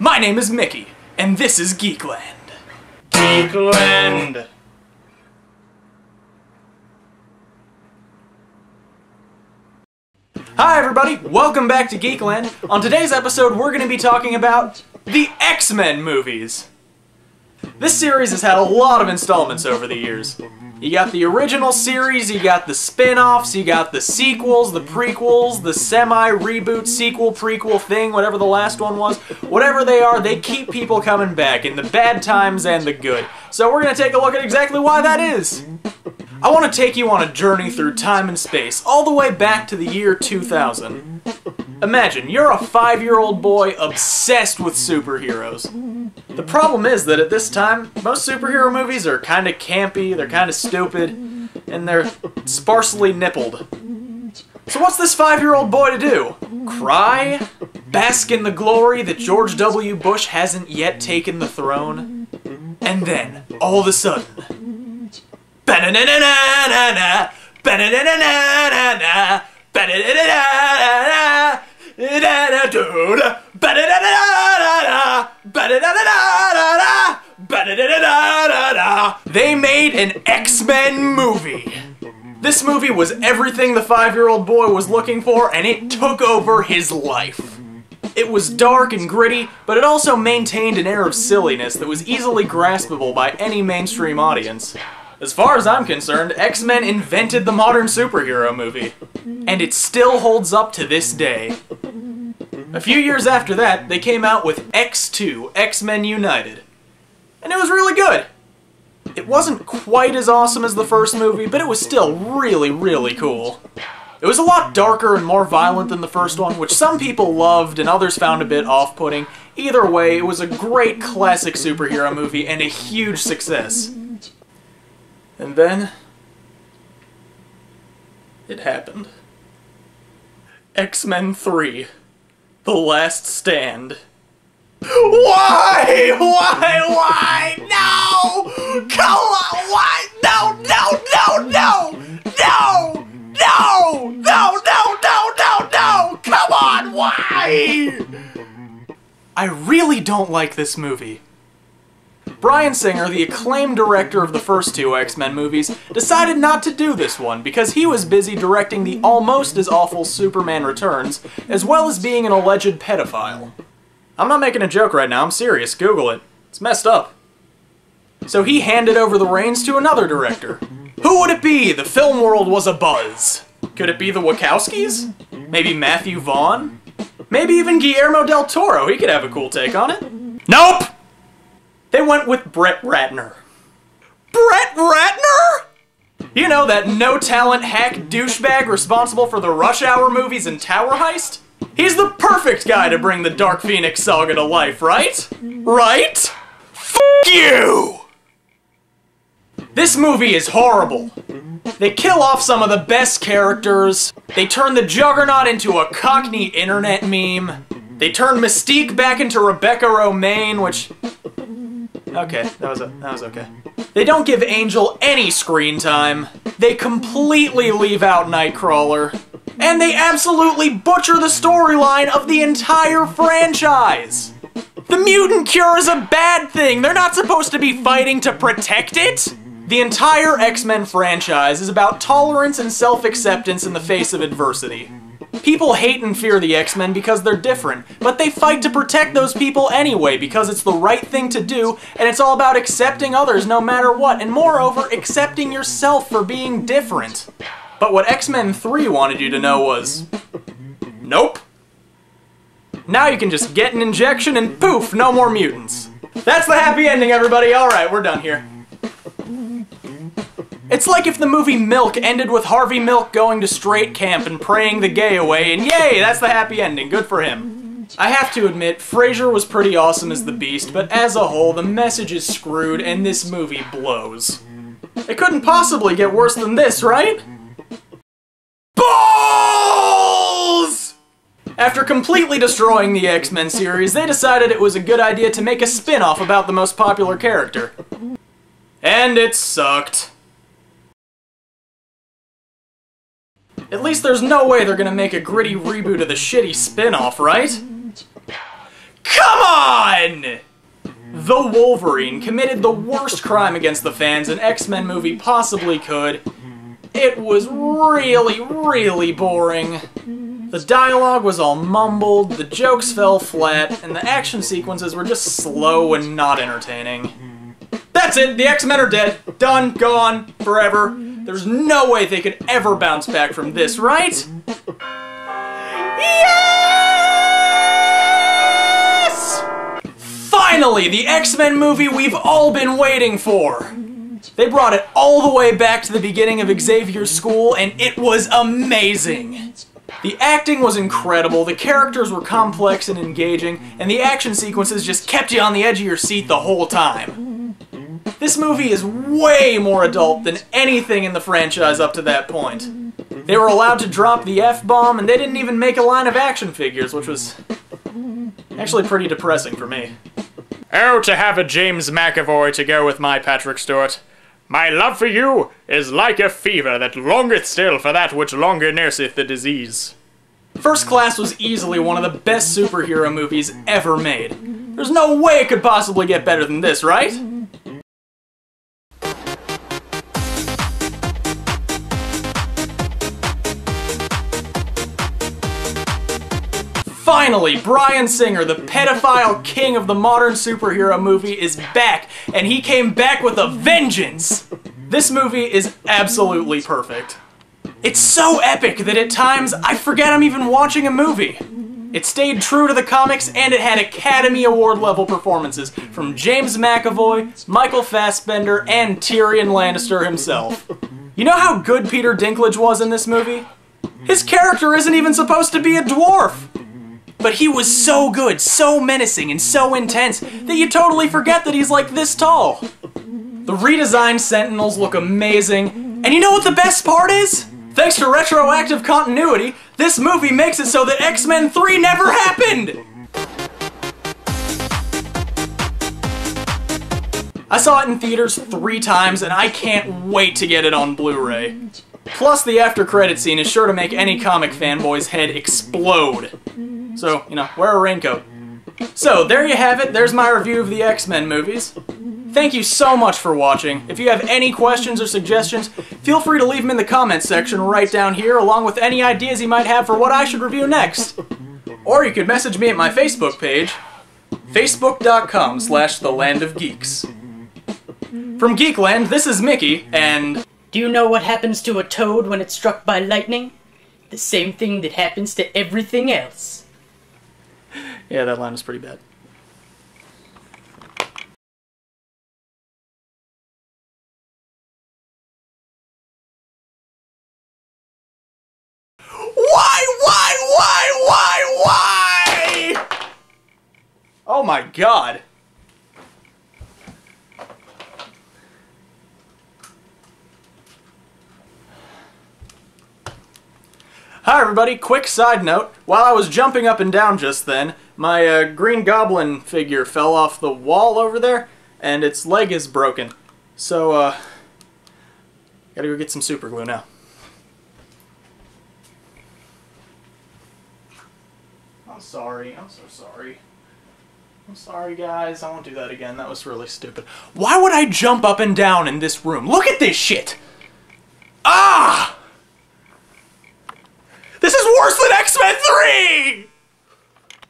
My name is Mickey, and this is Geek Land. Geek Land. Hi everybody, welcome back to Geek Land. On today's episode, we're going to be talking about the X-Men movies. This series has had a lot of installments over the years. You got the original series, you got the spin-offs, you got the sequels, the prequels, the semi-reboot sequel prequel thing, whatever the last one was. Whatever they are, they keep people coming back in the bad times and the good. So we're going to take a look at exactly why that is. I want to take you on a journey through time and space, all the way back to the year 2000. Imagine, you're a 5-year-old boy obsessed with superheroes. The problem is that at this time, most superhero movies are kind of campy, they're kind of stupid, and they're sparsely nippled. So what's this 5-year-old boy to do? Cry? Bask in the glory that George W. Bush hasn't yet taken the throne? And then, all of a sudden, ba-na-na-na-na-na, ba-na-na-na-na-na, ba-na-na-na-na-na, ba-da-da-da-da, ba-da-da-da-da-da, ba-da-da-da-da-da, ba-da-da-da-da-da. They made an X-Men movie. This movie was everything the 5-year-old boy was looking for, and it took over his life. It was dark and gritty, but it also maintained an air of silliness that was easily graspable by any mainstream audience. As far as I'm concerned, X-Men invented the modern superhero movie, and it still holds up to this day. A few years after that, they came out with X2, X-Men United, and it was really good. It wasn't quite as awesome as the first movie, but it was still really, really cool. It was a lot darker and more violent than the first one, which some people loved and others found a bit off-putting. Either way, it was a great classic superhero movie and a huge success. And then, it happened. X-Men 3, The Last Stand. Why? Why? No! Come on, why? No! Come on, why? I really don't like this movie. Bryan Singer, the acclaimed director of the first two X-Men movies, decided not to do this one because he was busy directing the almost as awful Superman Returns, as well as being an alleged pedophile. I'm not making a joke right now, I'm serious, Google it. It's messed up. So he handed over the reins to another director. Who would it be? The film world was abuzz. Could it be the Wachowskis? Maybe Matthew Vaughn? Maybe even Guillermo del Toro, he could have a cool take on it. Nope! They went with Brett Ratner. Brett Ratner?! You know, that no-talent hack douchebag responsible for the Rush Hour movies and Tower Heist? He's the perfect guy to bring the Dark Phoenix saga to life, right? Right? F*** you! This movie is horrible. They kill off some of the best characters. They turn the Juggernaut into a Cockney internet meme. They turn Mystique back into Rebecca Romaine, which... Okay, that was okay. They don't give Angel any screen time. They completely leave out Nightcrawler. And they absolutely butcher the storyline of the entire franchise! The mutant cure is a bad thing! They're not supposed to be fighting to protect it! The entire X-Men franchise is about tolerance and self-acceptance in the face of adversity. People hate and fear the X-Men because they're different, but they fight to protect those people anyway because it's the right thing to do, and it's all about accepting others no matter what, and moreover, accepting yourself for being different. But what X-Men 3 wanted you to know was... nope. Now you can just get an injection and poof, no more mutants. That's the happy ending, everybody. Alright, we're done here. It's like if the movie Milk ended with Harvey Milk going to straight camp and praying the gay away, and yay, that's the happy ending. Good for him. I have to admit, Frasier was pretty awesome as the Beast, but as a whole, the message is screwed and this movie blows. It couldn't possibly get worse than this, right? Balls! After completely destroying the X-Men series, they decided it was a good idea to make a spin-off about the most popular character. And it sucked. At least there's no way they're gonna make a gritty reboot of the shitty spin-off, right? Come on! The Wolverine committed the worst crime against the fans an X-Men movie possibly could. It was really, really boring. The dialogue was all mumbled, the jokes fell flat, and the action sequences were just slow and not entertaining. That's it! The X-Men are dead. Done. Gone. Forever. There's no way they could ever bounce back from this, right? Yes! Finally, the X-Men movie we've all been waiting for! They brought it all the way back to the beginning of Xavier's school, and it was amazing! The acting was incredible, the characters were complex and engaging, and the action sequences just kept you on the edge of your seat the whole time. This movie is way more adult than anything in the franchise up to that point. They were allowed to drop the F-bomb, and they didn't even make a line of action figures, which was actually pretty depressing for me. Oh, to have a James McAvoy to go with my Patrick Stewart. My love for you is like a fever that longeth still for that which longer nurseth the disease. First Class was easily one of the best superhero movies ever made. There's no way it could possibly get better than this, right? Finally, Bryan Singer, the pedophile king of the modern superhero movie, is back, and he came back with a vengeance! This movie is absolutely perfect. It's so epic that at times I forget I'm even watching a movie. It stayed true to the comics, and it had Academy Award level performances from James McAvoy, Michael Fassbender, and Tyrion Lannister himself. You know how good Peter Dinklage was in this movie? His character isn't even supposed to be a dwarf! But he was so good, so menacing, and so intense that you totally forget that he's like this tall. The redesigned Sentinels look amazing, and you know what the best part is? Thanks to retroactive continuity, this movie makes it so that X-Men 3 never happened! I saw it in theaters 3 times, and I can't wait to get it on Blu-ray. Plus, the after-credit scene is sure to make any comic fanboy's head explode. So, you know, wear a raincoat. So, there you have it. There's my review of the X-Men movies. Thank you so much for watching. If you have any questions or suggestions, feel free to leave them in the comments section right down here, along with any ideas you might have for what I should review next. Or you could message me at my Facebook page, facebook.com/thelandofgeeks. From Geek Land, this is Mickey, and... Do you know what happens to a toad when it's struck by lightning? The same thing that happens to everything else. Yeah, that line was pretty bad. Why? Oh my god. Hi everybody, quick side note. While I was jumping up and down just then, my Green Goblin figure fell off the wall over there, and its leg is broken. So, gotta go get some super glue now. I'm sorry, I'm so sorry. I'm sorry guys, I won't do that again, that was really stupid. Why would I jump up and down in this room? Look at this shit! Ah! This is worse than X-Men 3!